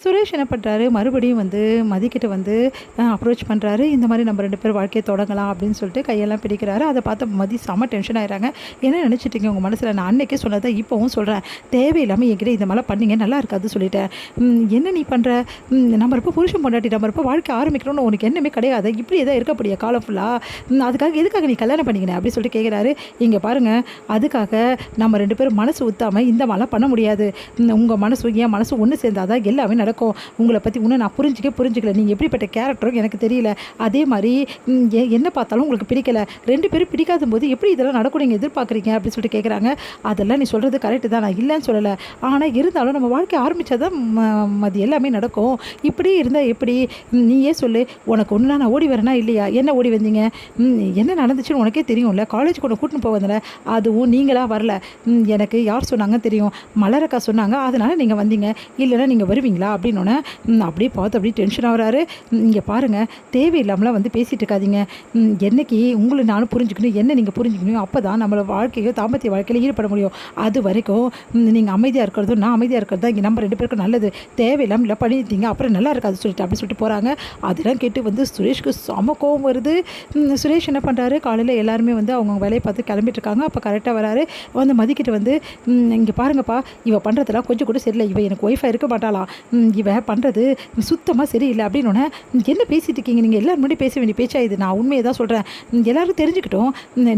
சுரேஷ் என்ன பண்ணுறாரு, மறுபடியும் வந்து மதிக்கிட்ட வந்து அப்ரோச் பண்ணுறாரு. இந்த மாதிரி நம்ம 2 பேர் வாழ்க்கையை தொடங்கலாம் அப்படின்னு சொல்லிட்டு கையெல்லாம் பிடிக்கிறாரு. அதை பார்த்து மதி செம டென்ஷன் ஆயிடுறாங்க. என்ன நினச்சிட்டிங்க உங்கள் மனசில்? நான் அன்னைக்கே சொன்னதை இப்போவும் சொல்கிறேன், தேவையில்லாமல் என்கிட்ட இந்த மாதிரிலாம் பண்ணிங்க நல்லா இருக்காது சொல்லிட்டேன். என்ன நீ பண்ணுற? நம்ம இப்போ புருஷன் பொண்டாட்டி நம்ம இப்போ வாழ்க்கை ஆரம்பிக்கணும்னு உனக்கு என்னமே கிடையாது, இப்படி எதாவது இருக்கப்படியா காலம் ஃபுல்லாக? அதுக்காக எதுக்காக நீ கல்யாணம் பண்ணிக்கினேன் அப்படின்னு சொல்லிட்டு கேட்குறாரு. இங்கே பாருங்கள், அதுக்காக நம்ம 2 பேரும் மனசு ஊற்றாமல் இந்த மாதிரிலாம் பண்ண முடியாது. உங்கள் மனசு என் மனசு ஒன்று சேர்ந்தாதான் எல்லாமே நடக்கும். உங்களை பற்றி இன்னும் நான் புரிஞ்சிக்கல. நீங்கள் எப்படிப்பட்ட கேரக்டரும் எனக்கு தெரியல. அதே மாதிரி என்ன பார்த்தாலும் உங்களுக்கு பிடிக்கல. 2 பேரும் பிடிக்காத போது எப்படி இதெல்லாம் நடக்கும் நீங்கள் எதிர்பார்க்குறீங்க அப்படின்னு சொல்லிட்டு கேட்குறாங்க. அதெல்லாம் நீ சொல்கிறது கரெக்டு தான், நான் இல்லைன்னு சொல்லலை. ஆனால் இருந்தாலும் நம்ம வாழ்க்கை ஆரம்பித்தாதான் அது எல்லாமே நடக்கும். இப்படி இருந்தால் எப்படி? நீயே சொல்லு. உனக்கு ஒன்றுனா நான் ஓடி வரேனா இல்லையா? என்ன ஓடி வந்தீங்க? என்ன நடந்துச்சுன்னு உனக்கே தெரியும்ல. காலேஜ் கொண்டு கூட்டின்னு போவதில்ல, அதுவும் நீங்களாக வரல. எனக்கு யார் சொன்னாங்கன்னு தெரியும், மலரக்கா சொன்னாங்க, அதனால் நீங்கள் வந்தீங்க. இல்லைன்னா நீங்கள் வருவீங்களா அப்படின்னோடனே அப்படியே பார்த்து அப்படியே டென்ஷன் ஆகிறாரு. இங்கே பாருங்கள், தேவையில்லாமலாம் வந்து பேசிகிட்டு இருக்காதீங்க. என்னைக்கு உங்களை நானும் புரிஞ்சுக்கணும், என்ன நீங்கள் புரிஞ்சுக்கணும், அப்போ தான் நம்மளோட வாழ்க்கையோ தாம்பத்திய வாழ்க்கையில் ஈடுபட முடியும். அது வரைக்கும் நீங்கள் அமைதியாக இருக்கிறதும் நான் அமைதியாக இருக்கிறது தான் இங்கே நம்ம 2 பேருக்கும் நல்லது. தேவையில்லாமல் இல்லை பண்ணியிருந்தீங்க, அப்புறம் நல்லா இருக்காது சொல்லிட்டு அப்படின்னு சொல்லிட்டு போகிறாங்க. அதெல்லாம் கேட்டு வந்து சுரேஷ்க்கு செம கோவம் வருது. சுரேஷ் என்ன பண்ணுறாரு, காலையில் எல்லாருமே வந்து அவங்க வேலையை பார்த்து கிளம்பிட்டு இருக்காங்க. அப்போ கரெக்டாக வராரு. வந்து மதிக்கிட்டு வந்து இங்கே பாருங்கப்பா, இவ பண்ணுறதெல்லாம் கொஞ்சம் கூட சரியில்லை, இவ எனக்கு ஒய்ஃபாக இருக்க மாட்டாளாம், இவ பண்ணுறது சுத்தமாக சரியில்லை அப்படின்னோடனே, என்ன பேசிகிட்டு இருக்கீங்க நீங்கள்? எல்லோரும் முன்னாடி பேச வேண்டிய பேச்சா இது? நான் உண்மையை தான் சொல்கிறேன். எல்லாருக்கும் தெரிஞ்சுக்கிட்டோம்,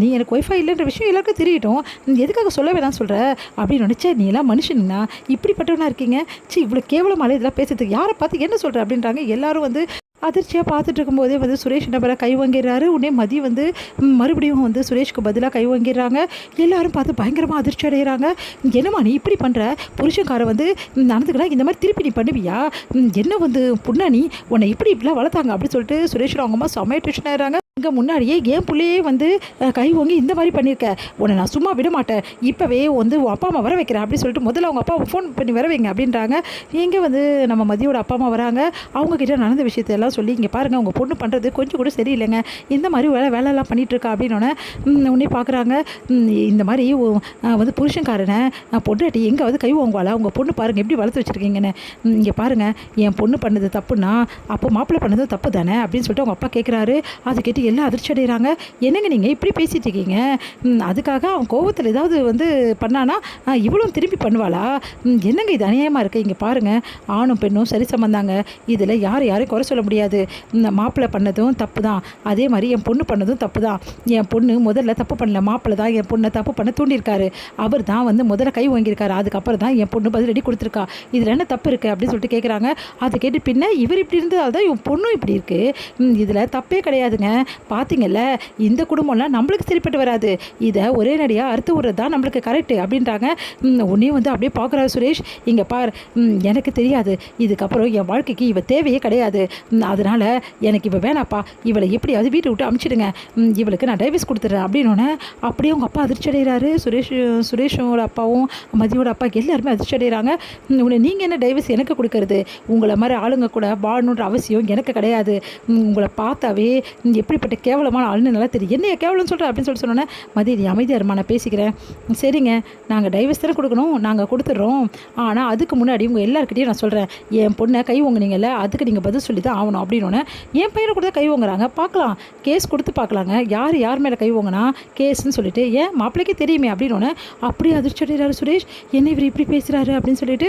நீ எனக்கு ஒய்ஃபாக இல்லைன்ற விஷயம் எல்லாருக்கும் தெரியட்டும், எதுக்காக சொல்ல வேணாம்னு சொல்கிற அப்படின்னு நினச்சா, நீ எல்லாம் மனுஷனுங்கண்ணா, இப்படிப்பட்டவனா இருக்கீங்க. இவ்வளோ கேவலமாலே இதெல்லாம் பேசுறதுக்கு யாரை பார்த்து என்ன சொல்கிற அப்படின்றாங்க. எல்லாரும் வந்து அதிர்ச்சியாக பார்த்துட்டு இருக்கும்போதே வந்து சுரேஷ் என்ன கை வாங்கிடுறாரு. உடனே மதி வந்து மறுபடியும் வந்து சுரேஷ்க்கு பதிலாக கை வாங்கிடுறாங்க. எல்லாரும் பார்த்து பயங்கரமாக அதிர்ச்சி அடைகிறாங்க. என்னம்மா நீ இப்படி பண்ணுற? புருஷன்காரை வந்து நடந்துக்கினா இந்த மாதிரி திருப்பி நீ பண்ணுவியா? என்ன வந்து புண்ணா நீ உன்னை இப்படிலாம் வளர்த்தாங்க அப்படின்னு சொல்லிட்டு சுரேஷ் அவங்க அம்மா செம்ம டென்ஷன் ஆயிடுறாங்க. இங்கே முன்னாடியே என் பிள்ளையே வந்து கை வாங்கி இந்த மாதிரி பண்ணியிருக்க, உன்னை நான் சும்மா விட மாட்டேன், இப்போவே வந்து உன் அப்பா அம்மா வர வைக்கிறேன் அப்படின்னு சொல்லிட்டு முதல்ல அவங்க அப்பா ஃபோன் பண்ணி வர வைங்க அப்படின்றாங்க. எங்கே வந்து நம்ம மதியோட அப்பா அம்மா வராங்க. அவங்கக்கிட்ட நடந்த விஷயத்தையெல்லாம் சொல்லி, இங்கே பாருங்கள் உங்கள் பொண்ணு பண்ணுறது கொஞ்சம் கூட சரியில்லைங்க, இந்த மாதிரி வேலையெல்லாம் பண்ணிகிட்ருக்கா அப்படின்னோடனே உடனே பார்க்குறாங்க. இந்த மாதிரி வந்து புருஷன்காரனை பொண்டாட்டி எங்கே வந்து கை வாங்குவாளா? உங்கள் பொண்ணு பாருங்கள் எப்படி வளர்த்து வச்சுருக்கீங்கன்னு. இங்கே பாருங்கள், என் பொண்ணு பண்ணது தப்புன்னா அப்போ மாப்பிள்ளை பண்ணது தப்பு தானே அப்படின்னு சொல்லிட்டு அவங்க அப்பா கேட்குறாரு. அது கேட்டு எல்லாம் அதிர்ச்சி அடைகிறாங்க. என்னங்க நீங்கள் இப்படி பேசிகிட்டு இருக்கீங்க? அதுக்காக அவன் கோவத்தில் ஏதாவது வந்து பண்ணானா இவ்வளோ திருப்பி பண்ணுவாளா? என்னங்க இது அநியாயமாக இருக்குது. இங்கே பாருங்கள், ஆணும் பெண்ணும் சரி சம்பந்தாங்க, இதில் யாரையும் குறை சொல்ல முடியாது. மாப்பிள்ளை பண்ணதும் தப்பு தான், அதே மாதிரி என் பொண்ணு பண்ணதும் தப்பு தான். என் பொண்ணு முதல்ல தப்பு பண்ணல, மாப்பிள்ளை தான் என் பொண்ணை தப்பு பண்ண தூண்டியிருக்காரு. அவர் தான் வந்து முதல்ல கை வாங்கியிருக்காரு, அதுக்கப்புறம் தான் என் பொண்ணு பதிலடி கொடுத்துருக்கா. இதில் என்ன தப்பு இருக்குது அப்படின்னு சொல்லிட்டு கேட்குறாங்க. அதை கேட்டு பின்ன இவர் இப்படி இருந்ததால் தான் இவன் பொண்ணும் இப்படி இருக்குது, இதில் தப்பே கிடையாதுங்க. பார்த்தீங்கல்ல, இந்த குடும்பம்லாம் நம்மளுக்கு சரிப்பட்டு வராது, இதை ஒரே நடியாக அறுத்து விடுறது தான் நம்மளுக்கு கரெக்டு அப்படின்றாங்க. உன்னையும் வந்து அப்படியே பார்க்குறாரு சுரேஷ். இங்கே பார், எனக்கு தெரியாது, இதுக்கப்புறம் என் வாழ்க்கைக்கு இவ தேவையே கிடையாது, அதனால் எனக்கு இவ வேணாப்பா, இவளை எப்படியாவது வீட்டை விட்டு அமுச்சிடுங்க, இவளுக்கு நான் டைவர்ஸ் கொடுத்துட்றேன் அப்படின்னோடனே அப்படியே அவங்க அப்பா அதிர்ச்சி அடைகிறாரு. சுரேஷோட அப்பாவும் மதியோட அப்பா எல்லாருமே அதிர்ச்சி அடைகிறாங்க. உன்னை நீங்கள் என்ன டைவர்ஸ் எனக்கு கொடுக்கறது? உங்களை மாதிரி ஆளுங்க கூட வாழணுன்ற அவசியம் எனக்கு கிடையாது. உங்களை பார்த்தாவே எப்படிப்பட்ட கேவலமான ஆளுன்னு நல்லா தெரியும். என்ன கேவலம்னு சொல்கிறேன் அப்படின்னு சொல்லிட்டு சொன்னோன்னே, மதி நீ அமைதியாக இருமா, நான் பேசிக்கிறேன். சரிங்க, நாங்கள் டைவர்ஸ் தானே கொடுக்கணும், நாங்கள் கொடுத்துட்றோம். ஆனால் அதுக்கு முன்னாடி உங்கள் எல்லாருக்கிட்டையும் நான் சொல்கிறேன், என் பொண்ணை கை வாங்குனீங்கல்ல, அதுக்கு நீங்கள் பதில் சொல்லி தான் ஆகணும் அப்படின்னோடனே, என் பையனை கூட கை வாங்குறாங்க, பார்க்கலாம், கேஸ் கொடுத்து பார்க்கலாங்க, யார் மேலே கை வாங்கினா கேஸ்ன்னு சொல்லிட்டு ஏன் மாப்பிள்ளைக்கே தெரியுமே அப்படின்னோடனே அப்படியே அதிர்ச்சி அடைகிறாரு சுரேஷ். என்ன இவர் இப்படி பேசுகிறாரு அப்படின்னு சொல்லிட்டு